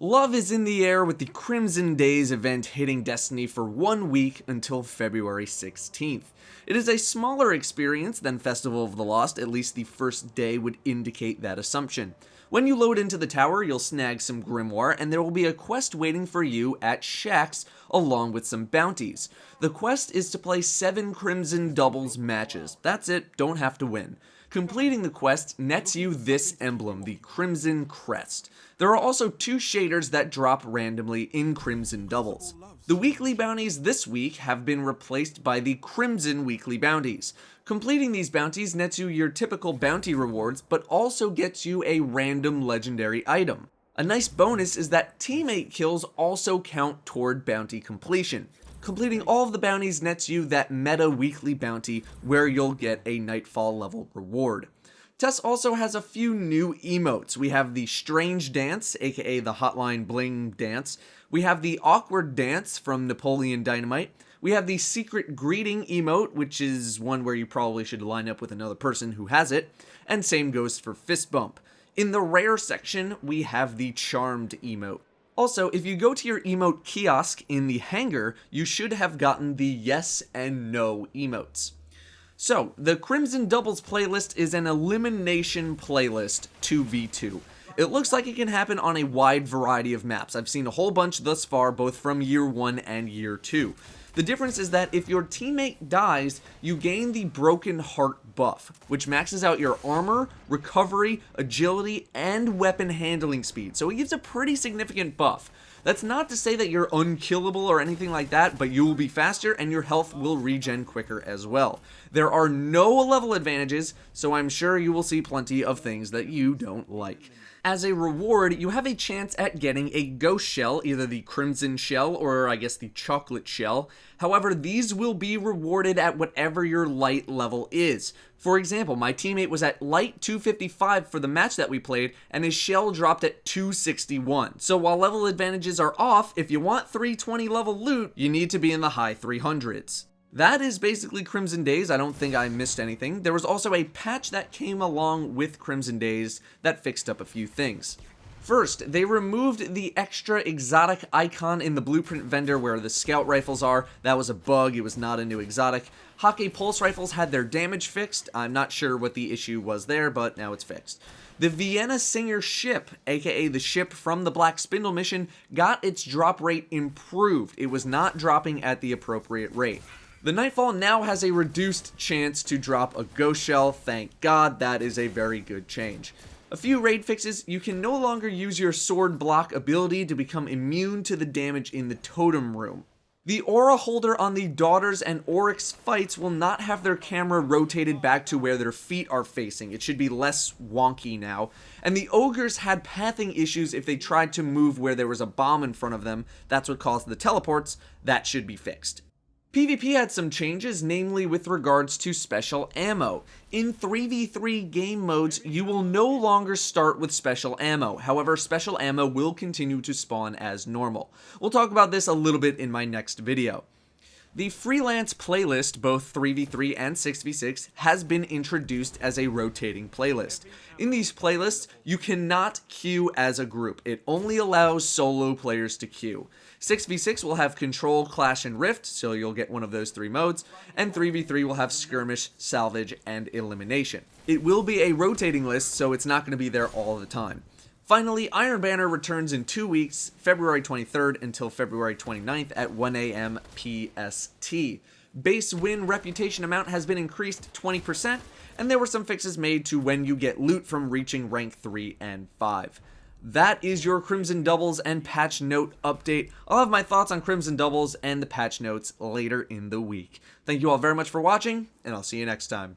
Love is in the air with the Crimson Days event hitting Destiny for 1 week until February 16th. It is a smaller experience than Festival of the Lost, at least the first day would indicate that assumption. When you load into the tower, you'll snag some Grimoire, and there will be a quest waiting for you at Shaxx, along with some bounties. The quest is to play 7 Crimson Doubles matches. That's it, don't have to win. Completing the quest nets you this emblem, the Crimson Crest. There are also 2 shaders that drop randomly in Crimson Doubles. The weekly bounties this week have been replaced by the Crimson Weekly Bounties. Completing these bounties nets you your typical bounty rewards, but also gets you a random legendary item. A nice bonus is that teammate kills also count toward bounty completion. Completing all of the bounties nets you that meta weekly bounty where you'll get a Nightfall level reward. Tess also has a few new emotes. We have the Strange Dance, aka the Hotline Bling Dance. We have the Awkward Dance from Napoleon Dynamite. We have the Secret Greeting emote, which is one where you probably should line up with another person who has it. And same goes for Fist Bump. In the rare section, we have the Charmed emote. Also, if you go to your emote kiosk in the hangar, you should have gotten the yes and no emotes. So, the Crimson Doubles playlist is an elimination playlist 2v2. It looks like it can happen on a wide variety of maps. I've seen a whole bunch thus far, both from year 1 and year 2. The difference is that if your teammate dies, you gain the Broken Heart buff, which maxes out your armor, recovery, agility, and weapon handling speed, so it gives a pretty significant buff. That's not to say that you're unkillable or anything like that, but you will be faster and your health will regen quicker as well. There are no level advantages, so I'm sure you will see plenty of things that you don't like. As a reward, you have a chance at getting a ghost shell, either the Crimson Shell or I guess the Chocolate Shell. However, these will be rewarded at whatever your light level is. For example, my teammate was at light 255 for the match that we played, and his shell dropped at 261. So while level advantages are off, if you want 320 level loot, you need to be in the high 300s. That is basically Crimson Days. I don't think I missed anything. There was also a patch that came along with Crimson Days that fixed up a few things. First, they removed the extra exotic icon in the blueprint vendor where the scout rifles are. That was a bug, it was not a new exotic. Hockey pulse rifles had their damage fixed. I'm not sure what the issue was there, but now it's fixed. The Vienna Singer ship, aka the ship from the Black Spindle mission, got its drop rate improved. It was not dropping at the appropriate rate. The Nightfall now has a reduced chance to drop a ghost shell. Thank God, that is a very good change. A few raid fixes: you can no longer use your sword block ability to become immune to the damage in the totem room. The aura holder on the Daughters and Oryx fights will not have their camera rotated back to where their feet are facing. It should be less wonky now. And the ogres had pathing issues if they tried to move where there was a bomb in front of them. That's what caused the teleports. That should be fixed. PvP had some changes, namely with regards to special ammo. In 3v3 game modes, you will no longer start with special ammo. However, special ammo will continue to spawn as normal. We'll talk about this a little bit in my next video. The freelance playlist, both 3v3 and 6v6, has been introduced as a rotating playlist. In these playlists, you cannot queue as a group. It only allows solo players to queue. 6v6 will have Control, Clash, and Rift, so you'll get one of those 3 modes, and 3v3 will have Skirmish, Salvage, and Elimination. It will be a rotating list, so it's not going to be there all the time. Finally, Iron Banner returns in 2 weeks, February 23rd until February 29th at 1 AM PST. Base win reputation amount has been increased 20%, and there were some fixes made to when you get loot from reaching rank 3 and 5. That is your Crimson Doubles and patch note update. I'll have my thoughts on Crimson Doubles and the patch notes later in the week. Thank you all very much for watching, and I'll see you next time.